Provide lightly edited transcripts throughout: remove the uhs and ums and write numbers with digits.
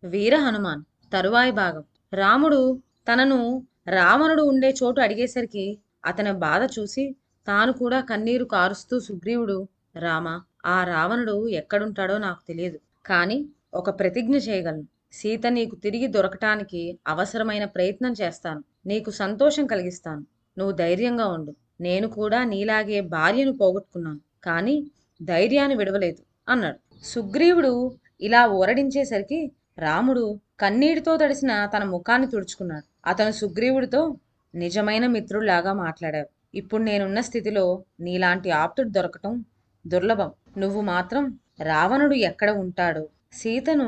వీర హనుమాన్ తరువాయి భాగం. రాముడు తనను రావణుడు ఉండే చోటు అడిగేసరికి అతని బాధ చూసి తాను కూడా కన్నీరు కారుస్తూ సుగ్రీవుడు, రామా, ఆ రావణుడు ఎక్కడుంటాడో నాకు తెలియదు. కాని ఒక ప్రతిజ్ఞ చేయగలను. సీత నీకు తిరిగి దొరకటానికి అవసరమైన ప్రయత్నం చేస్తాను. నీకు సంతోషం కలిగిస్తాను. నువ్వు ధైర్యంగా ఉండు. నేను కూడా నీలాగే భార్యను పోగొట్టుకున్నాను, కాని ధైర్యాన్ని విడవలేదు అన్నాడు. సుగ్రీవుడు ఇలా ఊరడించేసరికి రాముడు కన్నీటితో తడిసిన తన ముఖాన్ని తుడుచుకున్నాడు. అతను సుగ్రీవుడితో, నిజమైన మిత్రుల్లాగా మాట్లాడావు. ఇప్పుడు నేనున్న స్థితిలో నీలాంటి ఆప్తుడు దొరకటం దుర్లభం. నువ్వు మాత్రం రావణుడు ఎక్కడ ఉంటాడో, సీతను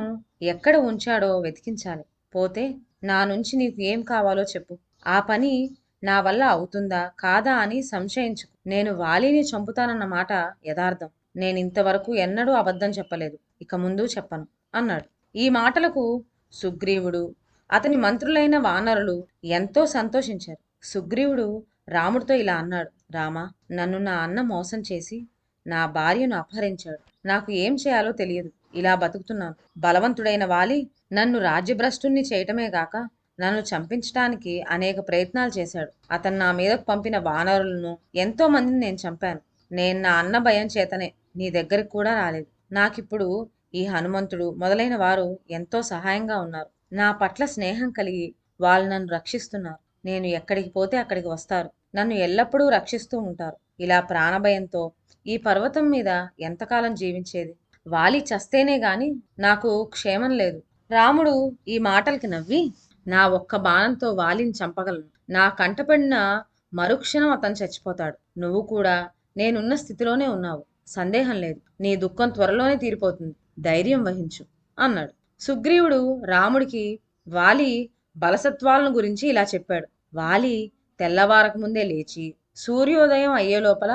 ఎక్కడ ఉంచాడో వెతికించాలి. పోతే నా నుంచి నీకు ఏం కావాలో చెప్పు. ఆ పని నా వల్ల అవుతుందా కాదా అని సంశయించుకు. నేను వాలిని చంపుతానన్న మాట యథార్థం. నేనింతవరకు ఎన్నడూ అబద్ధం చెప్పలేదు, ఇక ముందు చెప్పను అన్నాడు. ఈ మాటలకు సుగ్రీవుడు, అతని మంత్రులైన వానరులు ఎంతో సంతోషించారు. సుగ్రీవుడు రాముడితో ఇలా అన్నాడు. రామా, నన్ను నా అన్న మోసం చేసి నా భార్యను అపహరించాడు. నాకు ఏం చేయాలో తెలియదు. ఇలా బతుకుతున్నాను. బలవంతుడైన వాలి నన్ను రాజ్యభ్రష్టుణ్ణి చేయటమే గాక నన్ను చంపించటానికి అనేక ప్రయత్నాలు చేశాడు. అతను నా మీదకు పంపిన వానరులను ఎంతో మందిని నేను చంపాను. నేను నా అన్న భయం చేతనే నీ దగ్గరికి కూడా రాలేదు. నాకిప్పుడు ఈ హనుమంతుడు మొదలైన వారు ఎంతో సహాయంగా ఉన్నారు. నా పట్ల స్నేహం కలిగి వాళ్ళు నన్ను రక్షిస్తున్నారు. నేను ఎక్కడికి పోతే అక్కడికి వస్తారు. నన్ను ఎల్లప్పుడూ రక్షిస్తూ ఉంటారు. ఇలా ప్రాణభయంతో ఈ పర్వతం మీద ఎంతకాలం జీవించేది? వాలి చస్తేనే గాని నాకు క్షేమం లేదు. రాముడు ఈ మాటలకి నవ్వి, నా ఒక్క బాణంతో వాలిని చంపగలను. నా కంటపడిన మరుక్షణం అతను చచ్చిపోతాడు. నువ్వు కూడా నేనున్న స్థితిలోనే ఉన్నావు. సందేహం లేదు. నీ దుఃఖం త్వరలోనే తీరిపోతుంది. ధైర్యం వహించు అన్నాడు. సుగ్రీవుడు రాముడికి వాలి బలసత్వాలను గురించి ఇలా చెప్పాడు. వాలి తెల్లవారక ముందే లేచి సూర్యోదయం అయ్యే లోపల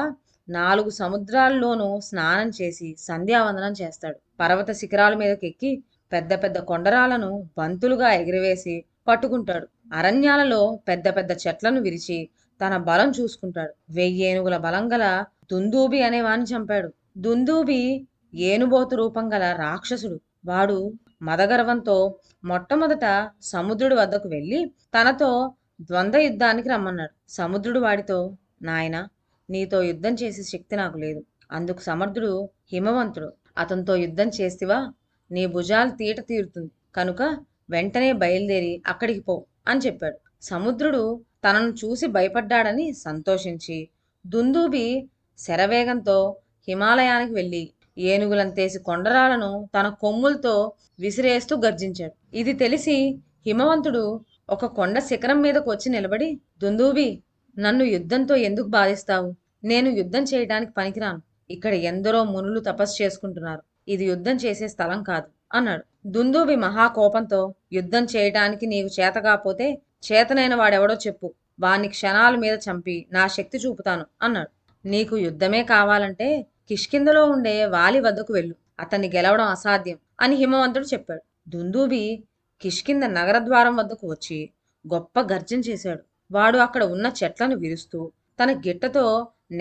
4 సముద్రాల్లోనూ స్నానం చేసి సంధ్యావందనం చేస్తాడు. పర్వత శిఖరాల మీదకెక్కి పెద్ద పెద్ద కొండరాలను బంతులుగా ఎగిరివేసి పట్టుకుంటాడు. అరణ్యాలలో పెద్ద పెద్ద చెట్లను విరిచి తన బలం చూసుకుంటాడు. 1000 ఏనుగుల బలం గల దుందూబి అనేవాణ్ణి చంపాడు. దుందూబి ఏనుబోతు రూపం గల రాక్షసుడు. వాడు మదగర్వంతో మొట్టమొదట సముద్రుడి వద్దకు వెళ్ళి తనతో ద్వంద్వ యుద్ధానికి రమ్మన్నాడు. సముద్రుడు వాడితో, నాయనా, నీతో యుద్ధం చేసే శక్తి నాకు లేదు. అందుకు సమర్థుడు హిమవంతుడు. అతనితో యుద్ధం చేస్తివా నీ భుజాలు తీట తీరుతుంది. కనుక వెంటనే బయలుదేరి అక్కడికి పో అని చెప్పాడు. సముద్రుడు తనను చూసి భయపడ్డాడని సంతోషించి దుందూబి శరవేగంతో హిమాలయానికి వెళ్ళి ఏనుగులంతేసి కొండరాలను తన కొమ్ములతో విసిరేస్తూ గర్జించాడు. ఇది తెలిసి హిమవంతుడు ఒక కొండ శిఖరం మీదకు వచ్చి నిలబడి, దుందూబి, నన్ను యుద్ధంతో ఎందుకు బాధిస్తావు? నేను యుద్ధం చేయడానికి పనికిరాను. ఇక్కడ ఎందరో మునులు తపస్సు చేసుకుంటున్నారు. ఇది యుద్ధం చేసే స్థలం కాదు అన్నాడు. దుందూబి మహాకోపంతో, యుద్ధం చేయటానికి నీకు చేత కాపోతే చేతనైన వాడెవడో చెప్పు. వాణ్ణి క్షణాల మీద చంపి నా శక్తి చూపుతాను అన్నాడు. నీకు యుద్ధమే కావాలంటే కిష్కిందలో ఉండే వాలి వద్దకు వెళ్ళు. అతన్ని గెలవడం అసాధ్యం అని హిమవంతుడు చెప్పాడు. దుందూబి కిష్కింద నగర ద్వారం వద్దకు వచ్చి గొప్ప గర్జన చేశాడు. వాడు అక్కడ ఉన్న చెట్లను విరుస్తూ తన గిట్టతో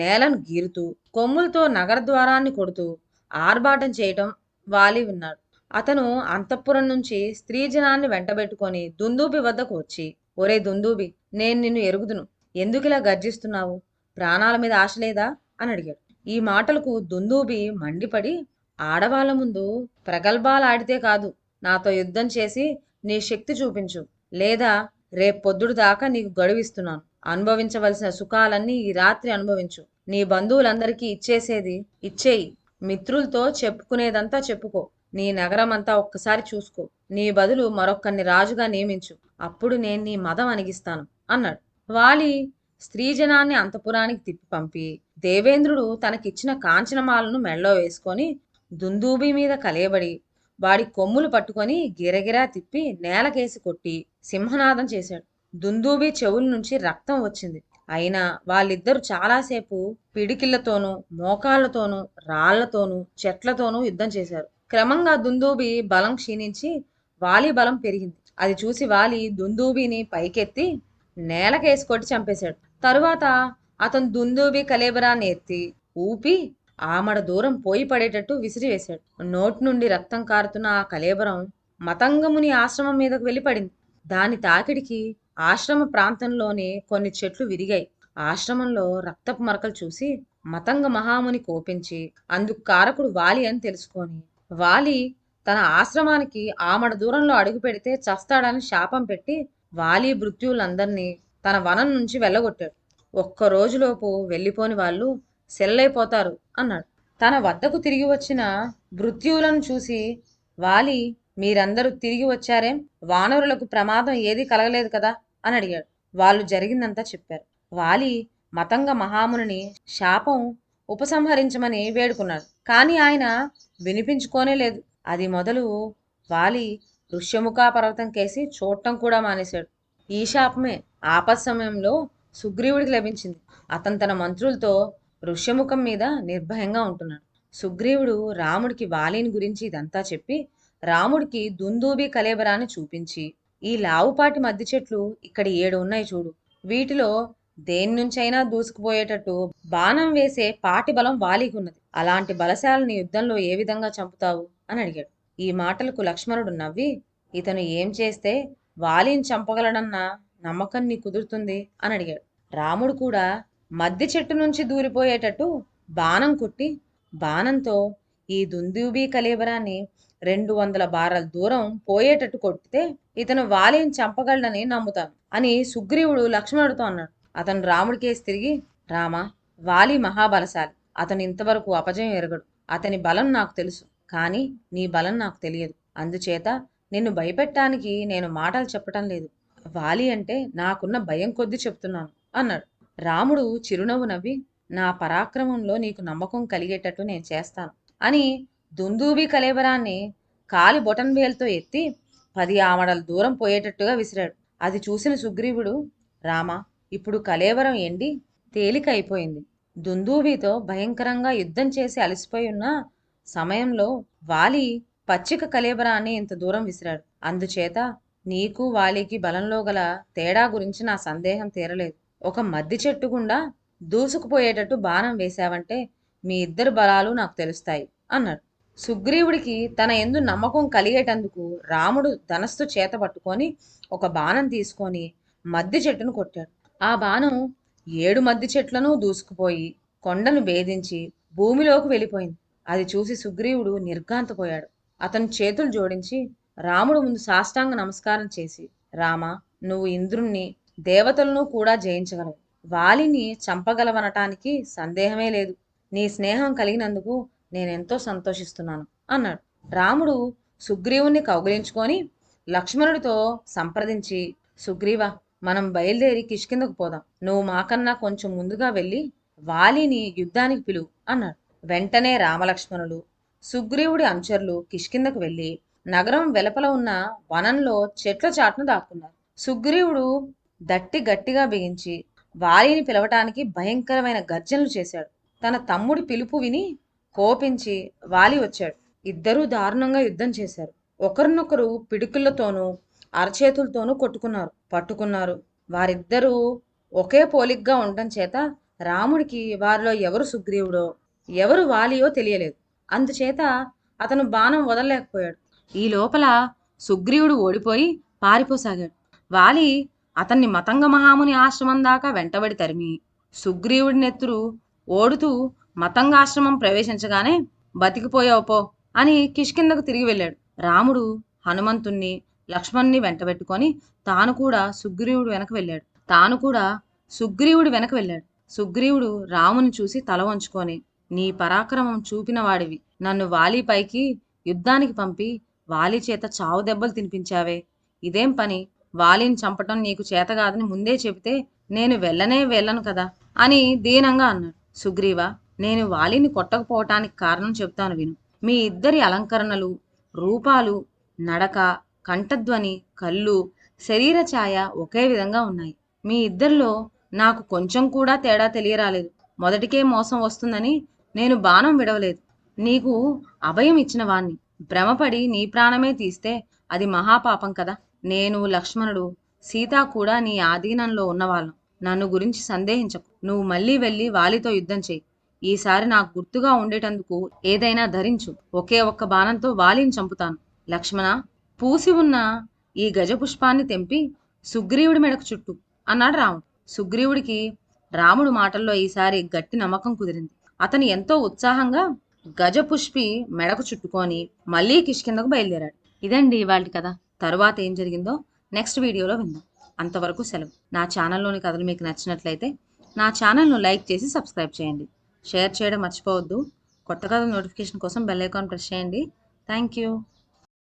నేలను గీరుతూ కొమ్ములతో నగర ద్వారాన్ని కొడుతూ ఆర్భాటం చేయటం వాలి విన్నాడు. అతను అంతఃపురం నుంచి స్త్రీ జనాన్ని వెంటబెట్టుకొని దుందూబి వద్దకు వచ్చి, ఒరే దుందూబి, నేను నిన్ను ఎరుగుదును. ఎందుకిలా గర్జిస్తున్నావు? ప్రాణాల మీద ఆశ లేదా అని అడిగాడు. ఈ మాటలకు దుందూబి మండిపడి, ఆడవాళ్ల ముందు ప్రగల్భాలాడితే కాదు, నాతో యుద్ధం చేసి నీ శక్తి చూపించు. లేదా రేపొద్దుడు దాకా నీకు గడువిస్తున్నాను. అనుభవించవలసిన సుఖాలన్నీ ఈ రాత్రి అనుభవించు. నీ బంధువులందరికీ ఇచ్చేసేది ఇచ్చేయి. మిత్రులతో చెప్పుకునేదంతా చెప్పుకో. నీ నగరమంతా ఒక్కసారి చూసుకో. నీ బదులు మరొక్కరిని రాజుగా నియమించు. అప్పుడు నేను నీ మదం అణిగిస్తాను అన్నాడు. వాలి స్త్రీజనాన్ని అంతఃపురానికి తిప్పి పంపి దేవేంద్రుడు తనకిచ్చిన కాంచనమాలను మెళ్ళో వేసుకొని దుందూబి మీద కలయబడి వాడి కొమ్ములు పట్టుకొని గిరగిరా తిప్పి నేలకేసి కొట్టి సింహనాదం చేశాడు. దుందూబి చెవుల నుంచి రక్తం వచ్చింది. అయినా వాళ్ళిద్దరూ చాలాసేపు పిడికిళ్లతోనూ మోకాళ్లతోనూ రాళ్లతోనూ చెట్లతోనూ యుద్ధం చేశారు. క్రమంగా దుందూబి బలం క్షీణించి వాలి బలం పెరిగింది. అది చూసి వాలి దుందూబిని పైకెత్తి నేలకేసి కొట్టి చంపేశాడు. తరువాత అతను దుందూబి కలేబరాన్ని ఎత్తి ఊపి ఆమడ దూరం పోయి పడేటట్టు విసిరివేశాడు. నోటి నుండి రక్తం కారుతున్న ఆ కలేబరం మతంగముని ఆశ్రమం మీదకు వెళ్ళి పడింది. దాని తాకిడికి ఆశ్రమ ప్రాంతంలోనే కొన్ని చెట్లు విరిగాయి. ఆశ్రమంలో రక్తపు మరకలు చూసి మతంగ మహాముని కోపించి అందుకు కారకుడు వాలి అని తెలుసుకొని, వాలి తన ఆశ్రమానికి ఆమడ దూరంలో అడుగు పెడితే చస్తాడని శాపం పెట్టి వాలి భృత్యులందరినీ తన వనం నుంచి వెళ్ళగొట్టాడు. ఒక్క రోజులోపు వెళ్ళిపోని వాళ్ళు సెల్లైపోతారు అన్నాడు. తన వద్దకు తిరిగి వచ్చిన భృత్యువులను చూసి వాలి, మీరందరూ తిరిగి వచ్చారేం? వానరులకు ప్రమాదం ఏదీ కలగలేదు కదా అని అడిగాడు. వాళ్ళు జరిగిందంతా చెప్పారు. వాలి మతంగ మహాముని శాపం ఉపసంహరించమని వేడుకున్నాడు. కానీ ఆయన వినిపించుకోనే లేదు. అది మొదలు వాలి ఋష్యముఖా పర్వతం కేసి చూడటం కూడా మానేశాడు. ఈ శాపమే ఆపత్ సమయంలో సుగ్రీవుడికి లభించింది. అతను తన మంత్రులతో ఋష్యముఖం మీద నిర్భయంగా ఉంటున్నాడు. సుగ్రీవుడు రాముడికి వాలిని గురించి ఇదంతా చెప్పి రాముడికి దుందూబి కళేబరాన్ని చూపించి, ఈ లావుపాటి మద్ది చెట్లు ఇక్కడ 7 ఉన్నాయి చూడు, వీటిలో దేని నుంచైనా దూసుకుపోయేటట్టు బాణం వేసే పాటి బలం వాలికి ఉన్నది. అలాంటి బలశాలని యుద్ధంలో ఏ విధంగా చంపుతావు అని అడిగాడు. ఈ మాటలకు లక్ష్మణుడు నవ్వి, ఇతను ఏం చేస్తే వాలిని చంపగలడన్న నమ్మకం నీ కుదురుతుంది అని అడిగాడు. రాముడు కూడా మద్ది చెట్టు నుంచి దూరిపోయేటట్టు బాణం కొట్టి, బాణంతో ఈ దుందూబి కళేబరాన్ని 200 బారల దూరం పోయేటట్టు కొట్టితే ఇతను వాలిని చంపగలడని నమ్ముతాను అని సుగ్రీవుడు లక్ష్మణుడితో అన్నాడు. అతను రాముడికేసి తిరిగి, రామా, వాలి మహాబలశాలి. అతను ఇంతవరకు అపజయం ఎరగడు. అతని బలం నాకు తెలుసు, కానీ నీ బలం నాకు తెలియదు. అందుచేత నిన్ను భయపెట్టడానికి నేను మాటలు చెప్పటం లేదు. వాలి అంటే నాకున్న భయం కొద్దీ చెప్తున్నాను అన్నాడు. రాముడు చిరునవ్వు నవ్వి, నా పరాక్రమంలో నీకు నమ్మకం కలిగేటట్టు నేను చేస్తాను అని దుందూబి కళేబరాన్ని కాలి బొటన్ వేలుతో ఎత్తి 10 ఆమడల దూరం పోయేటట్టుగా విసిరాడు. అది చూసిన సుగ్రీవుడు, రామా, ఇప్పుడు కళేబరం ఎండి తేలిక అయిపోయింది. దుందూబితో భయంకరంగా యుద్ధం చేసి అలసిపోయి ఉన్న సమయంలో వాలి పచ్చిక కళేబరాన్ని ఇంత దూరం విసిరాడు. అందుచేత నీకు వాలికి బలంలో గల తేడా గురించి నా సందేహం తీరలేదు. ఒక మద్ది చెట్టు గుండా దూసుకుపోయేటట్టు బాణం వేశావంటే మీ ఇద్దరు బలాలు నాకు తెలుస్తాయి అన్నాడు. సుగ్రీవుడికి తన యందు నమ్మకం కలిగేటందుకు రాముడు ధనస్సు చేత పట్టుకొని ఒక బాణం తీసుకొని మద్ది చెట్టును కొట్టాడు. ఆ బాణం 7 మద్ది చెట్లను దూసుకుపోయి కొండను భేదించి భూమిలోకి వెళ్ళిపోయింది. అది చూసి సుగ్రీవుడు నిర్ఘాంతపోయాడు. అతను చేతులు జోడించి రాముడు ముందు సాష్టాంగ నమస్కారం చేసి, రామా, నువ్వు ఇంద్రుణ్ణి దేవతలను కూడా జయించగలవు. వాలిని చంపగలవనటానికి సందేహమే లేదు. నీ స్నేహం కలిగినందుకు నేనెంతో సంతోషిస్తున్నాను అన్నాడు. రాముడు సుగ్రీవుణ్ణి కౌగిలించుకొని లక్ష్మణుడితో సంప్రదించి, సుగ్రీవ, మనం బయలుదేరి కిష్కిందకు పోదాం. నువ్వు మాకన్నా కొంచెం ముందుగా వెళ్ళి వాలిని యుద్ధానికి పిలువు అన్నాడు. వెంటనే రామలక్ష్మణులు సుగ్రీవుడి అనుచరులు కిష్కిందకు వెళ్ళి నగరం వెలుపల ఉన్న వనంలో చెట్ల చాటును దాక్కున్నారు. సుగ్రీవుడు దట్టి గట్టిగా బిగించి వాలిని పిలవటానికి భయంకరమైన గర్జనలు చేశాడు. తన తమ్ముడి పిలుపు విని కోపించి వాలి వచ్చాడు. ఇద్దరూ దారుణంగా యుద్ధం చేశారు. ఒకరినొకరు పిడుకులతోనూ అరచేతులతోనూ పట్టుకున్నారు. వారిద్దరూ ఒకే పోలిగ్గా ఉండటం చేత రాముడికి వారిలో ఎవరు సుగ్రీవుడో ఎవరు వాలియో తెలియలేదు. అందుచేత అతను బాణం వదలలేకపోయాడు. ఈ లోపల సుగ్రీవుడు ఓడిపోయి పారిపోసాగాడు. వాలి అతన్ని మతంగ మహాముని ఆశ్రమం దాకా వెంటబడి తరిమి సుగ్రీవుడి నెత్తురు ఓడుతూ మతంగాశ్రమం ప్రవేశించగానే, బతికిపోయావు పో అని కిష్కిందకు తిరిగి వెళ్ళాడు. రాముడు హనుమంతుణ్ణి లక్ష్మణ్ణి వెంటబెట్టుకొని తాను కూడా సుగ్రీవుడి వెనక వెళ్ళాడు. సుగ్రీవుడు రాముని చూసి తల వంచుకొని, నీ పరాక్రమం చూపిన వాడివి. నన్ను వాలి పైకి యుద్ధానికి పంపి వాలి చేత చావు దెబ్బలు తినిపించావే, ఇదేం పని? వాలిని చంపటం నీకు చేతగాదని ముందే చెబితే నేను వెళ్ళను కదా అని దీనంగా అన్నాడు. సుగ్రీవ, నేను వాలిని కొట్టకపోవటానికి కారణం చెప్తాను విను. మీ ఇద్దరి అలంకరణలు, రూపాలు, నడక, కంఠధ్వని, కళ్ళు, శరీర ఛాయ ఒకే విధంగా ఉన్నాయి. మీ ఇద్దరిలో నాకు కొంచెం కూడా తేడా తెలియరాలేదు. మొదటికే మోసం వస్తుందని నేను బాణం విడవలేదు. నీకు అభయం ఇచ్చిన వాణ్ణి భ్రమపడి నీ ప్రాణమే తీస్తే అది మహాపాపం కదా. నేను, లక్ష్మణుడు, సీత కూడా నీ ఆధీనంలో ఉన్నవాళ్ళం. నన్ను గురించి సందేహించకు. నువ్వు మళ్ళీ వెళ్ళి వాలితో యుద్ధం చెయ్యి. ఈసారి నాకు గుర్తుగా ఉండేటందుకు ఏదైనా ధరించు. ఒకే ఒక్క బాణంతో వాలిని చంపుతాను. లక్ష్మణ, పూసి ఉన్న ఈ గజపుష్పాన్ని తెంపి సుగ్రీవుడి మెడకు చుట్టు అన్నాడు రాముడు. సుగ్రీవుడికి రాముడు మాటల్లో ఈసారి గట్టి నమ్మకం కుదిరింది. అతను ఎంతో ఉత్సాహంగా గజపుష్పి మెడకు చుట్టుకొని మళ్ళీ కిష్కిందకు బయలుదేరాడు. ఇదండి ఇవాళ కథ. తరువాత ఏం జరిగిందో నెక్స్ట్ వీడియోలో విందాం. అంతవరకు సెలవు. నా ఛానల్లోని కథలు మీకు నచ్చినట్లయితే నా ఛానల్ను లైక్ చేసి సబ్స్క్రైబ్ చేయండి. షేర్ చేయడం మర్చిపోవద్దు. కొత్త కథల నోటిఫికేషన్ కోసం బెల్ ఐకాన్ ప్రెస్ చేయండి. Thank you.